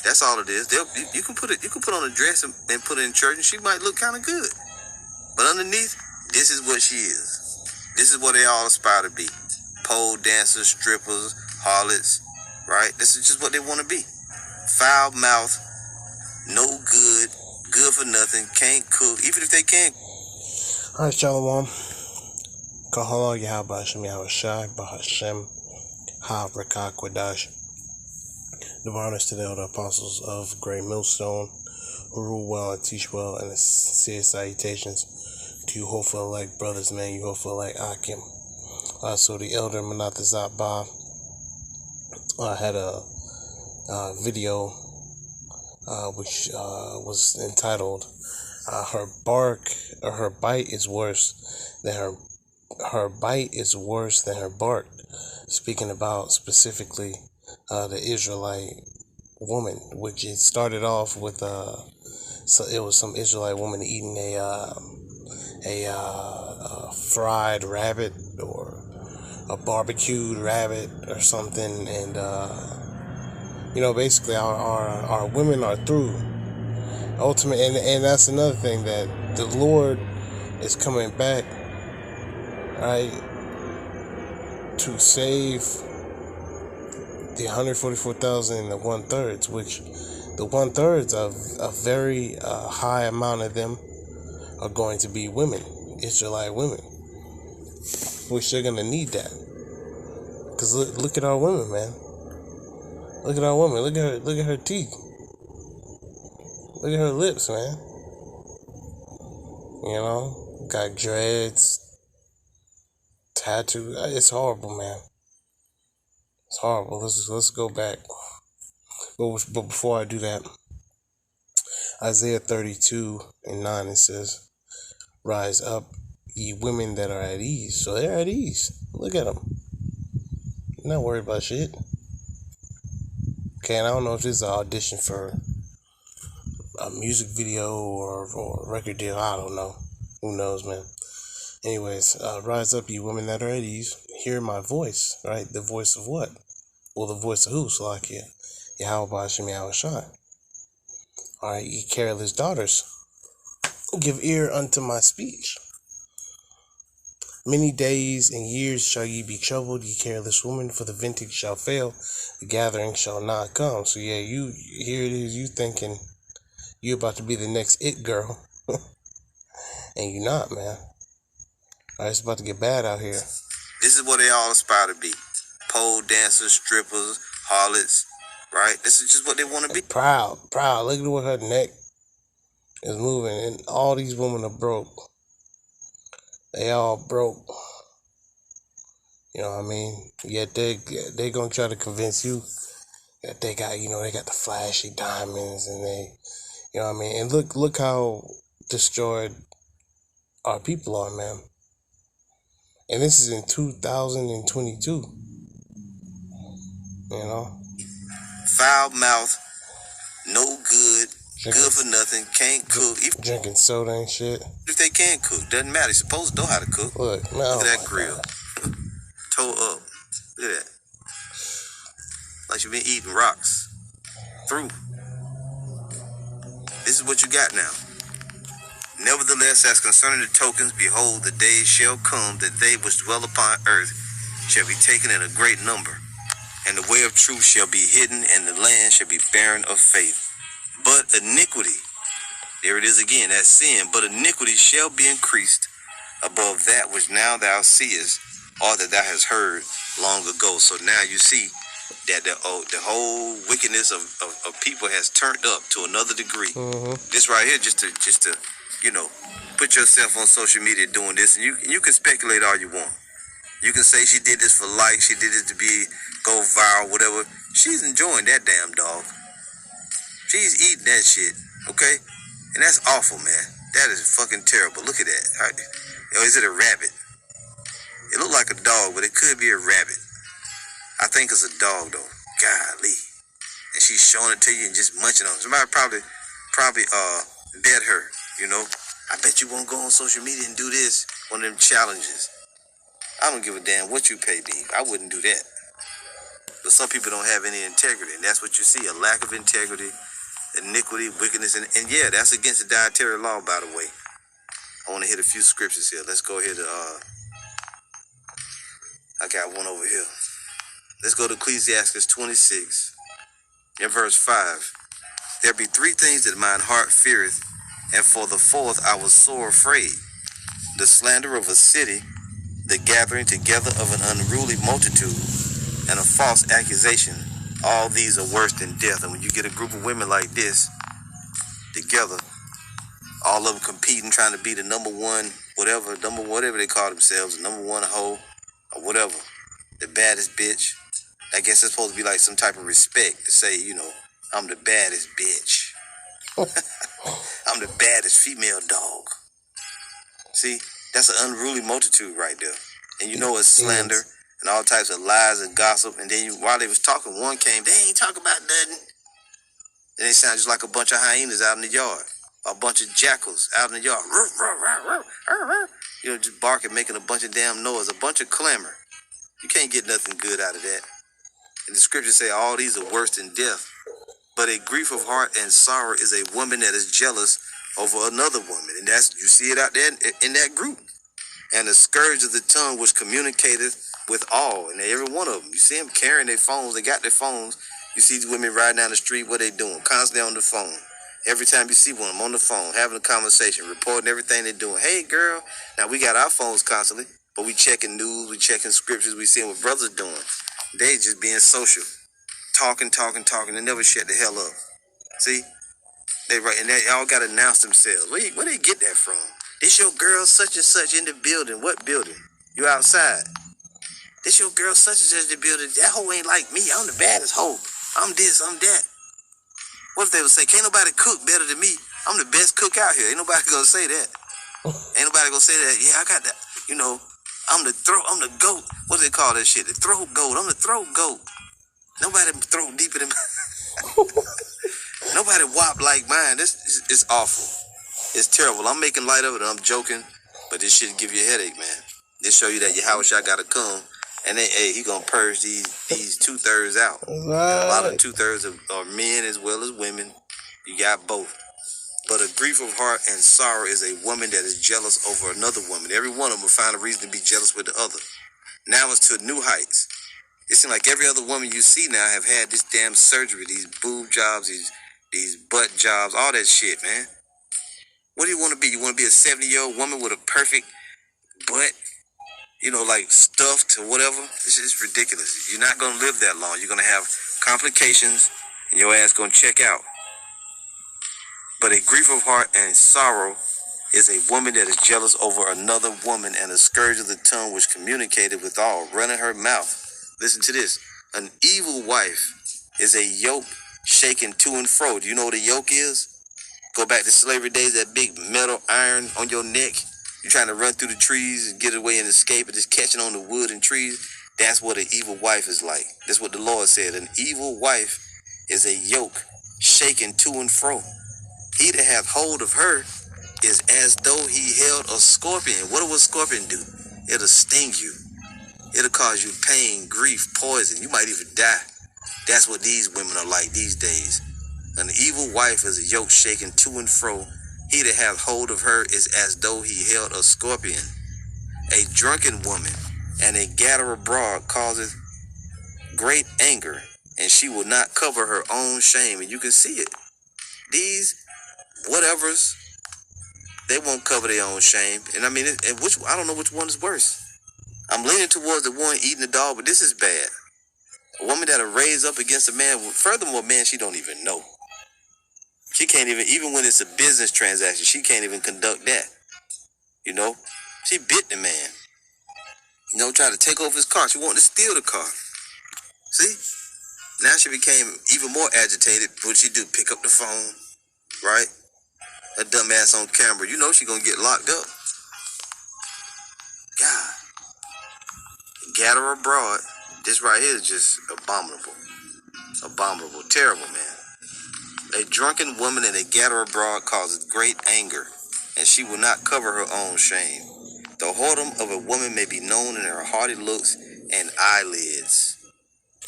That's all it is. You can put it. You can put on a dress and put it in church, and she might look kind of good. But underneath, this is what she is. This is what they all aspire to be: pole dancers, strippers, harlots. Right? This is just what they want to be. Foul mouth, no good, good for nothing, can't cook. Even if they can't. All right, Shalom. Kahalo Yahba Hashem Yahushai Bahashem Ha-Rekah Kwadash. Divine honors to the elder apostles of Great Millstone, who rule well and teach well, and sincere salutations to you hopeful elect brothers, man, you hopeful elect Akim. So the elder Manathazat Ba had a video which was entitled her bite is worse than her bite is worse than her bark, speaking about specifically the Israelite woman, which it started off with so it was some Israelite woman eating a fried rabbit or a barbecued rabbit or something, and basically our women are through ultimate, and that's another thing, that the Lord is coming back, right, to save the 144,000 and the 1/3, which the 1/3 of a very high amount of them are going to be women, Israelite women, which they're gonna need that. Cause look at our women, man. Look at our women. Look at her teeth. Look at her lips, man. Got dreads, tattoo. It's horrible, man. It's horrible. Let's go back. But before I do that, Isaiah 32:9, it says, "Rise up, ye women that are at ease." So they're at ease. Look at them. They're not worried about shit. Okay, and I don't know if this is an audition for a music video or a record deal. I don't know. Who knows, man? Anyways, rise up, ye women that are at ease. Hear my voice, right? The voice of what? Well, the voice of who? Salakia. Yahweh Hashem Yahushai. All right, ye careless daughters, give ear unto my speech. Many days and years shall ye be troubled, ye careless woman, for the vintage shall fail, the gathering shall not come. So yeah, here it is, you thinking you about to be the next it girl, and you're not, man. All right, it's about to get bad out here. This is what they all aspire to be: pole dancers, strippers, harlots. Right? This is just what they want to be. Proud. Look at what her neck is moving, and all these women are broke. They all broke. You know what I mean? Yet they gonna try to convince you that they got the flashy diamonds, and they, you know what I mean? And look how destroyed our people are, man. And this is in 2022. Foul mouth, no good, good for nothing, can't cook. Drinking soda and shit. If they can cook, doesn't matter. They're supposed to know how to cook. Look at that grill. Toe up. Look at that. Like you've been eating rocks. Through. This is what you got now. Nevertheless, as concerning the tokens, behold, the days shall come that they which dwell upon earth shall be taken in a great number, and the way of truth shall be hidden, and the land shall be barren of faith. But iniquity, there it is again, that sin, but iniquity shall be increased above that which now thou seest, or that thou hast heard long ago. So now you see that the whole wickedness of people has turned up to another degree. This right here, just to put yourself on social media doing this, and you can speculate all you want. You can say she did this for likes, she did it to go viral, whatever. She's enjoying that damn dog. She's eating that shit, okay? And that's awful, man. That is fucking terrible. Look at that. Is it a rabbit? It looked like a dog, but it could be a rabbit. I think it's a dog, though. Golly. And she's showing it to you and just munching on it. Somebody probably bet her, I bet you won't go on social media and do this, one of them challenges. I don't give a damn what you pay me. I wouldn't do that. But some people don't have any integrity, and that's what you see, a lack of integrity, iniquity, wickedness, and yeah, that's against the dietary law, by the way. I want to hit a few scriptures here. Let's go ahead to, I got one over here. Let's go to Ecclesiastes 26, in verse 5. There be three things that mine heart feareth, and for the fourth I was sore afraid. The slander of a city, the gathering together of an unruly multitude, and a false accusation. All these are worse than death. And when you get a group of women like this together, all of them competing, trying to be the number one, whatever they call themselves, the number one hoe, or whatever, the baddest bitch. I guess it's supposed to be like some type of respect to say, you know, I'm the baddest bitch. I'm the baddest female dog. See, that's an unruly multitude right there. And you know it's slander and all types of lies and gossip. And then while they was talking, one came, they ain't talking about nothing. And they sound just like a bunch of hyenas out in the yard. A bunch of jackals out in the yard. You know, just barking, making a bunch of damn noise, a bunch of clamor. You can't get nothing good out of that. And the scriptures say all these are worse than death. But a grief of heart and sorrow is a woman that is jealous over another woman. And that's, you see it out there in that group. And the scourge of the tongue which communicateth with all. And every one of them. You see them carrying their phones. They got their phones. You see these women riding down the street. What they doing? Constantly on the phone. Every time you see one, I'm on the phone, having a conversation, reporting everything they're doing. Hey, girl. Now, we got our phones constantly, but we checking news, we checking scriptures, we seeing what brothers doing. They just being social. Talking. They never shut the hell up. See? They right, and they all got to announce themselves. Where they get that from? This your girl such and such in the building. What building? You outside. This your girl such and such in the building. That hoe ain't like me. I'm the baddest hoe. I'm this, I'm that. What if they would say, can't nobody cook better than me? I'm the best cook out here. Ain't nobody gonna say that. Ain't nobody gonna say that. Yeah, I got that. You know, I'm the goat. What do they call that shit? The throat goat. I'm the throat goat. Nobody throat deeper than nobody whop like mine. This is awful. It's terrible. I'm making light of it. I'm joking, but this shit give you a headache, man. This show you that your house shot gotta come, and then he gonna purge these 2/3 out. Right. A lot of 2/3 are men as well as women. You got both. But a grief of heart and sorrow is a woman that is jealous over another woman. Every one of them will find a reason to be jealous with the other. Now it's to new heights. It seems like every other woman you see now have had this damn surgery, these boob jobs, these butt jobs, all that shit, man. What do you want to be? You want to be a 70-year-old woman with a perfect butt? You know, like stuffed or whatever? This is ridiculous. You're not going to live that long. You're going to have complications, and your ass going to check out. But a grief of heart and sorrow is a woman that is jealous over another woman, and a scourge of the tongue which communicated with all, running her mouth. Listen to this. An evil wife is a yoke shaken to and fro. Do you know what a yoke is? Go back to slavery days, that big metal iron on your neck. You're trying to run through the trees and get away and escape, and just catching on the wood and trees. That's what an evil wife is like. That's what the Lord said. An evil wife is a yoke shaken to and fro. He that hath hold of her is as though he held a scorpion. What will a scorpion do? It'll sting you. It'll cause you pain, grief, poison. You might even die. That's what these women are like these days. An evil wife is a yoke shaken to and fro. He that hath hold of her is as though he held a scorpion. A drunken woman and a gatherer abroad causeth great anger, and she will not cover her own shame. And you can see it. These whatevers, they won't cover their own shame. And I mean, I don't know which one is worse. I'm leaning towards the one eating the dog, but this is bad. A woman that'll raise up against a man, furthermore, man, she don't even know. She can't even when it's a business transaction, she can't even conduct that. You know, she bit the man. You know, trying to take over his car. She wanted to steal the car. See? Now she became even more agitated. What'd she do? Pick up the phone, right? That dumbass on camera. You know she gonna get locked up. God. Gather abroad. This right here is just abominable. Abominable. Terrible, man. A drunken woman and a gatherer abroad causes great anger, and she will not cover her own shame. The whoredom of a woman may be known in her haughty looks and eyelids.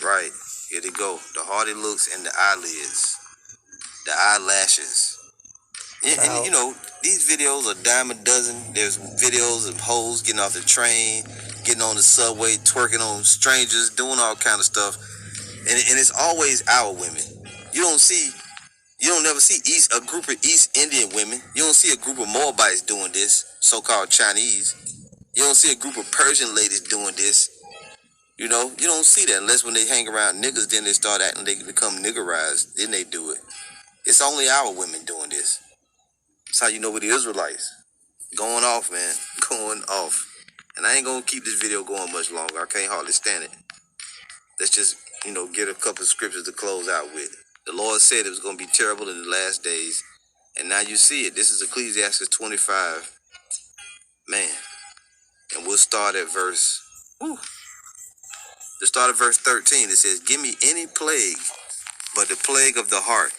Right. Here they go. The haughty looks and the eyelids, the eyelashes. And you know, these videos are dime a dozen. There's videos of hoes getting off the train, getting on the subway, twerking on strangers, doing all kind of stuff. And it's always our women. You don't never see a group of East Indian women. You don't see a group of Moabites doing this, so-called Chinese. You don't see a group of Persian ladies doing this. You know, you don't see that unless when they hang around niggas, then they start acting, they become niggerized, then they do it. It's only our women doing this. That's how you know we're the Israelites. Going off, man. Going off. And I ain't gonna keep this video going much longer. I can't hardly stand it. Let's just, get a couple of scriptures to close out with. The Lord said it was gonna be terrible in the last days. And now you see it. This is Ecclesiastes 25. Man. And we'll start at verse 13. It says, give me any plague but the plague of the heart,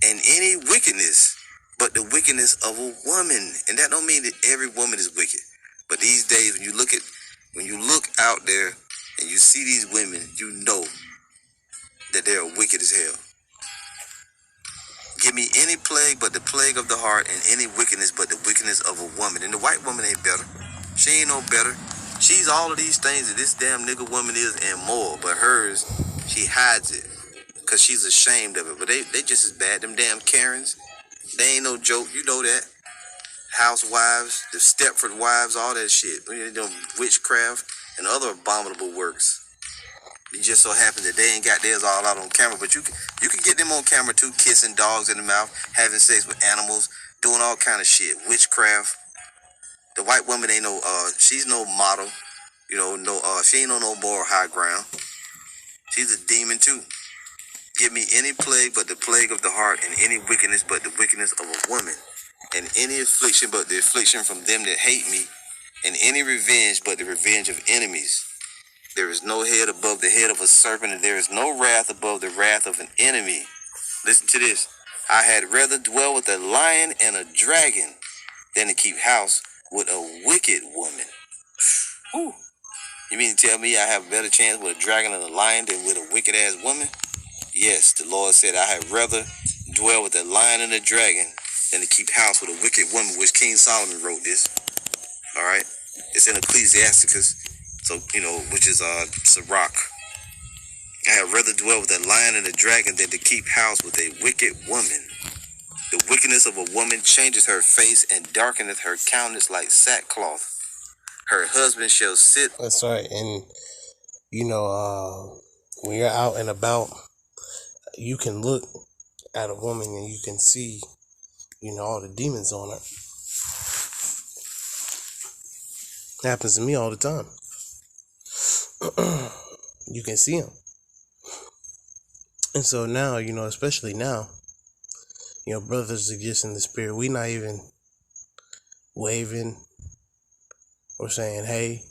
and any wickedness but the wickedness of a woman. And that don't mean that every woman is wicked. But these days, when you look out there and you see these women, you know that they are wicked as hell. Give me any plague but the plague of the heart, and any wickedness but the wickedness of a woman. And the white woman ain't better. She ain't no better. She's all of these things that this damn nigga woman is and more. But hers, she hides it because she's ashamed of it. But they just as bad. Them damn Karens, they ain't no joke. You know that. Housewives, the Stepford wives, all that shit. They doing witchcraft and other abominable works. It just so happens that they ain't got theirs all out on camera, but you can get them on camera too, kissing dogs in the mouth, having sex with animals, doing all kind of shit, witchcraft. The white woman ain't no, she's no model, she ain't on no moral high ground. She's a demon too. Give me any plague but the plague of the heart, and any wickedness but the wickedness of a woman, and any affliction but the affliction from them that hate me, and any revenge but the revenge of enemies. There is no head above the head of a serpent, and there is no wrath above the wrath of an enemy. Listen to this. I had rather dwell with a lion and a dragon than to keep house with a wicked woman. Whew. You mean to tell me I have a better chance with a dragon and a lion than with a wicked ass woman? Yes, the Lord said I had rather dwell with a lion and a dragon than to keep house with a wicked woman, which King Solomon wrote this. All right? It's in Ecclesiasticus. So, which is Sirach. I had rather dwell with a lion and a dragon than to keep house with a wicked woman. The wickedness of a woman changes her face and darkeneth her countenance like sackcloth. Her husband shall sit. That's right. And, when you're out and about, you can look at a woman and you can see, all the demons on her. It happens to me all the time. You can see them. And so now, especially now, brothers exist in the spirit. We not even waving or saying, hey,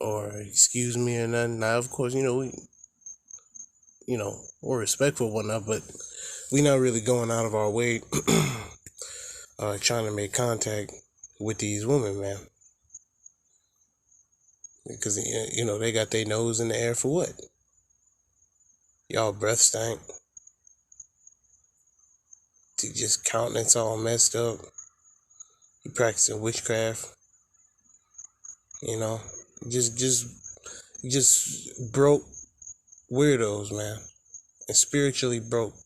or excuse me or nothing. Now, of course, we're respectful of one another, but we not really going out of our way trying to make contact with these women, man. Because, they got their nose in the air for what? Y'all breath stank. They just countenance all messed up. You practicing witchcraft. Just broke weirdos, man. And spiritually broke.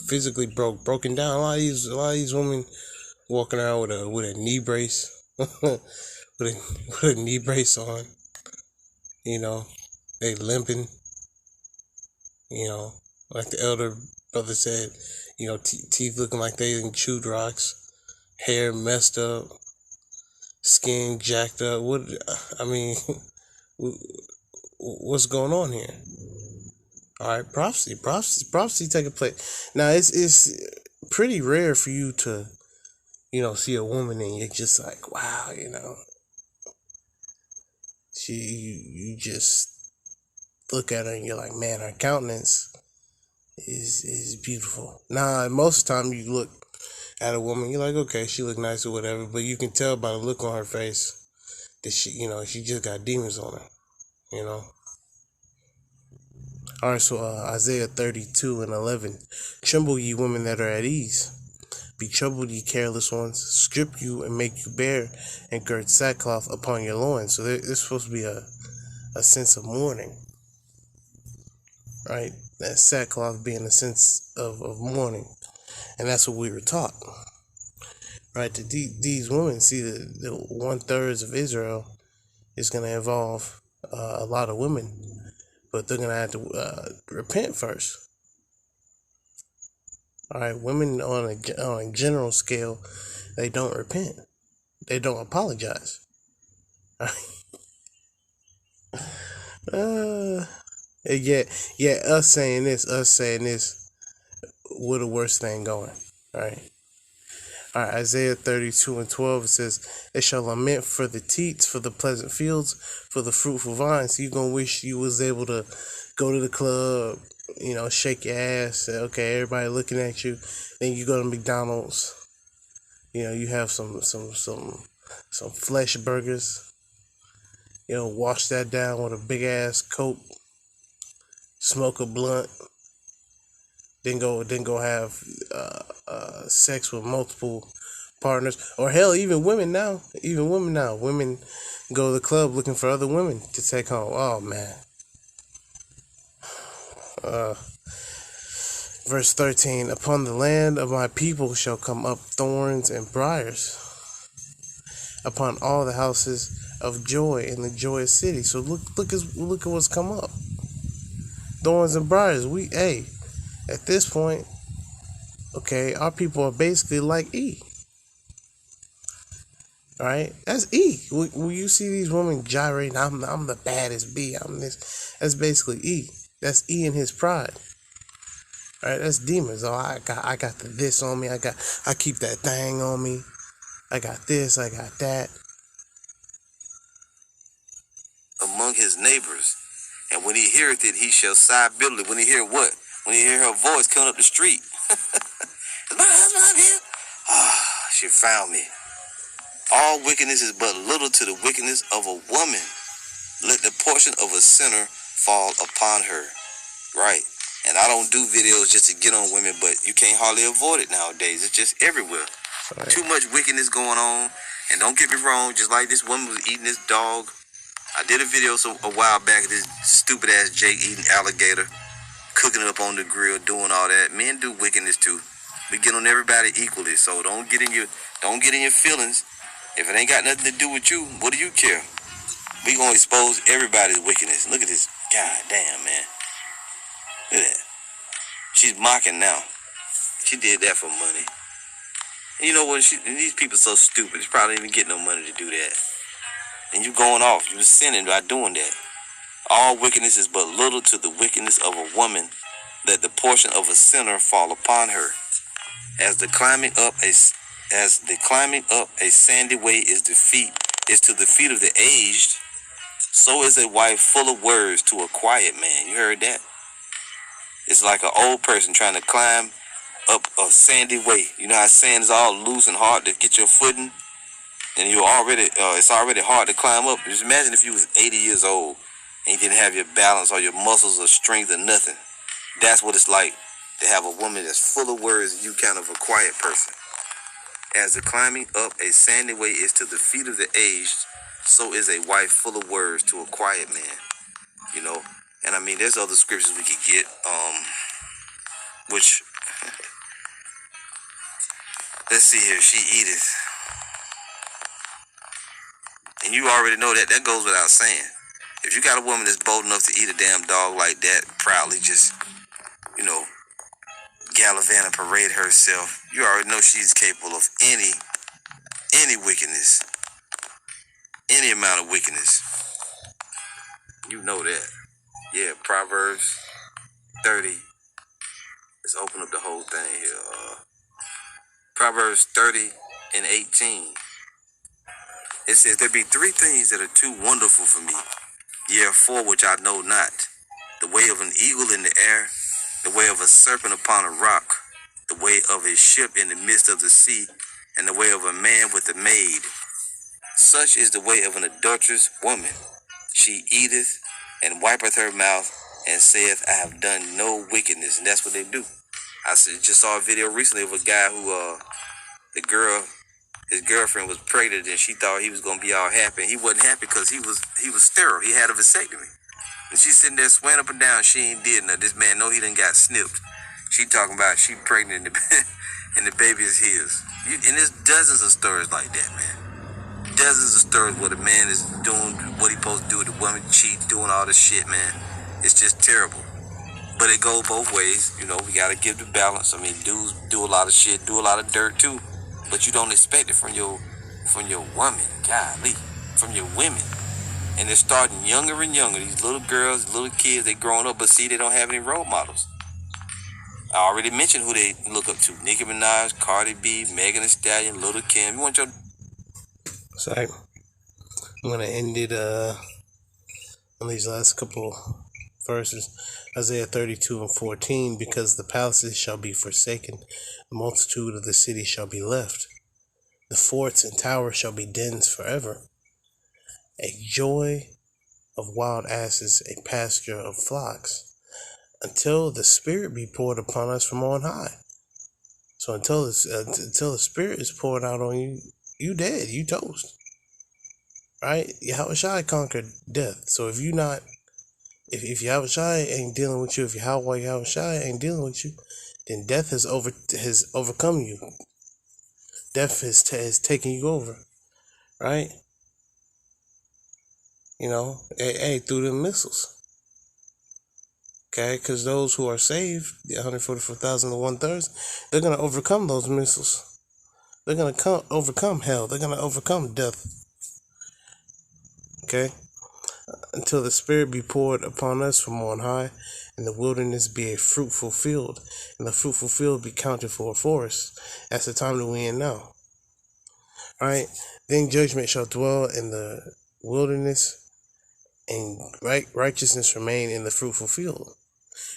Physically broken down. A lot of these women walking around with a knee brace, with a knee brace on. They limping. Like the elder brother said, teeth looking like they done chewed rocks, hair messed up, skin jacked up. What's going on here? All right, prophecy taking place. Now it's pretty rare for you to, see a woman and you're just like, wow, you just look at her and you're like, man, her countenance is beautiful. Nah, most of the time you look at a woman, you're like, okay, she look nice or whatever, but you can tell by the look on her face that she just got demons on her. All right, so Isaiah 32:11, tremble ye women that are at ease. Be troubled, ye careless ones. Strip you and make you bare, and gird sackcloth upon your loins. So there's supposed to be a sense of mourning, right? That sackcloth being a sense of mourning. And that's what we were taught, right? That these women, see, the 1/3 of Israel is going to involve a lot of women, but they're going to have to repent first. All right, women on a general scale, they don't repent. They don't apologize. Yeah, us saying this, we're the worst thing going. All right, Isaiah 32:12, it says, "They shall lament for the teats, for the pleasant fields, for the fruitful vines." So you're gonna wish you was able to go to the club, shake your ass, say, okay, everybody looking at you. Then you go to McDonald's, you have some flesh burgers, wash that down with a big ass Coke, smoke a blunt, then go have sex with multiple partners, or hell, even women now. Women go to the club looking for other women to take home. Oh man. Verse 13, upon the land of my people shall come up thorns and briars, upon all the houses of joy in the joyous city. So look at what's come up. Thorns and briars. At this point, okay, our people are basically like E. All right, that's E. When you see these women gyrating, I'm the baddest B. I'm this. That's basically E. That's E in his pride. All right, that's demons. Oh, I got the this on me. I keep that thing on me. I got this. I got that. Among his neighbors, and when he heareth it, he shall sigh bitterly. When he hear what? When he hear her voice coming up the street. Is my husband up here? She found me. All wickedness is but little to the wickedness of a woman. Let the portion of a sinner fall upon her. Right. And I don't do videos just to get on women, but you can't hardly avoid it nowadays. It's just everywhere. Right. Too much wickedness going on. And don't get me wrong, just like this woman was eating this dog. I did a video a while back of this stupid ass Jake eating alligator, cooking it up on the grill, doing all that. Men do wickedness too. We get on everybody equally, so don't get in your feelings. If it ain't got nothing to do with you, what do you care? We gonna expose everybody's wickedness. Look at this. God damn, man. Look at that. She's mocking now. She did that for money. And you know what? These people are so stupid. They probably even get no money to do that. And you going off. You sinning by doing that. All wickedness is but little to the wickedness of a woman. Let the portion of a sinner fall upon her. As the climbing up a sandy way is to the feet of the aged, so is a wife full of words to a quiet man. You heard that? It's like an old person trying to climb up a sandy way. You know how sand is all loose and hard to get your footing, and it's already hard to climb up. Just imagine if you was 80 years old and you didn't have your balance or your muscles or strength or nothing. That's what it's like to have a woman that's full of words and you kind of a quiet person. As the climbing up a sandy way is to the feet of the aged, so is a wife full of words to a quiet man. And I mean, there's other scriptures we could get, which, let's see here, she eateth. And you already know that goes without saying. If you got a woman that's bold enough to eat a damn dog like that, proudly just, gallivant and parade herself, you already know she's capable of any wickedness, any amount of wickedness. You know that. Yeah, Proverbs 30. Let's open up the whole thing here. Proverbs 30:18. It says, there be three things that are too wonderful for me, yea, four which I know not. The way of an eagle in the air, the way of a serpent upon a rock, the way of a ship in the midst of the sea, and the way of a man with a maid. Such is the way of an adulterous woman. She eateth and wipeth her mouth, and saith, I have done no wickedness. And that's what they do. Just saw a video recently of a guy who, his girlfriend was pregnant, and she thought he was gonna be all happy. And he wasn't happy because he was sterile. He had a vasectomy. And she's sitting there swearing up and down. She ain't did nothing. This man know he done got snipped. She talking about she pregnant and the baby is his. And there's dozens of stories like that, man. Dozens of stories where the man is doing what he supposed to do, the woman cheat, doing all this shit, man. It's just terrible. But it goes both ways. You know, we gotta give the balance. I mean, dudes do a lot of shit, do a lot of dirt too. But you don't expect it from your woman, golly, from your women. And they're starting younger and younger. These little girls, little kids, they growing up, but see, they don't have any role models. I already mentioned who they look up to. Nicki Minaj, Cardi B, Megan Thee Stallion, Lil' Kim. You want your... Sorry. I'm going to end it on these last couple verses. Isaiah 32:14, because the palaces shall be forsaken, the multitude of the cities shall be left. The forts and towers shall be dens forever. A joy of wild asses, a pasture of flocks, until the Spirit be poured upon us from on high. So until the Spirit is poured out on you, you dead, you toast. Right? Yahushua conquered death. So if Yahushua ain't dealing with you, if Yahushua ain't dealing with you, then death has overcome you. Death has taken you over. Right? You know, through the missiles. Okay, because those who are saved, the 144,000 to 1/3, they're going to overcome those missiles. They're going to overcome hell. They're going to overcome death. Okay? Until the Spirit be poured upon us from on high, and the wilderness be a fruitful field, and the fruitful field be counted for a forest. That's the time that we in now. Alright? Then judgment shall dwell in the wilderness, and righteousness remain in the fruitful field.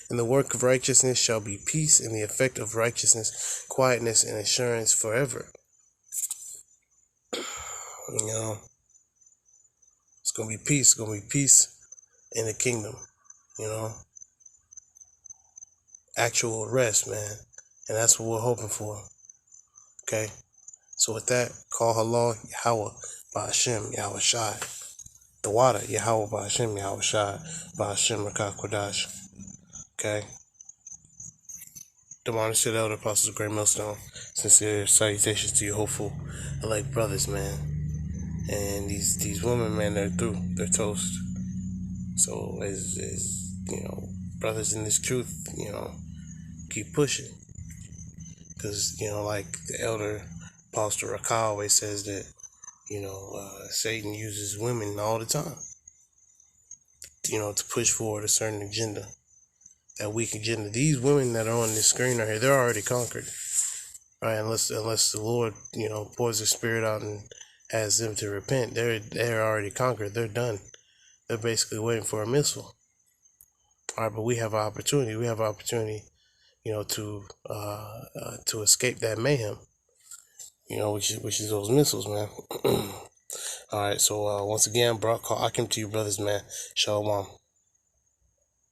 And the work of righteousness shall be peace, and the effect of righteousness, quietness, and assurance forever. You know, it's going to be peace. It's going to be peace in the kingdom. You know, actual rest, man. And that's what we're hoping for. Okay? So with that, call Halal Yahweh Ba'ashem Yahweh Shai. The water, Yahweh Ba'ashem Yahweh Shai Ba'ashem Rakah Kodash. Okay? The Modern City Elder Apostles of Great Millstone. Sincere salutations to you hopeful elect brothers, man. And these women, man, they're through. They're toast. So as you know, brothers in this truth, you know, keep pushing. Because, you know, like the elder Apostle Rakah always says that, you know, Satan uses women all the time, you know, to push forward a certain agenda. That weak agenda. These women that are on this screen right here, they're already conquered. Right? Unless the Lord, you know, pours His Spirit out and has them to repent, they're already conquered. They're done. They're basically waiting for a missile. Alright, but we have an opportunity. We have an opportunity, you know, to escape that mayhem. You know, which is those missiles, man. Alright, so once again, bro, I come to you, brothers, man. Shalom.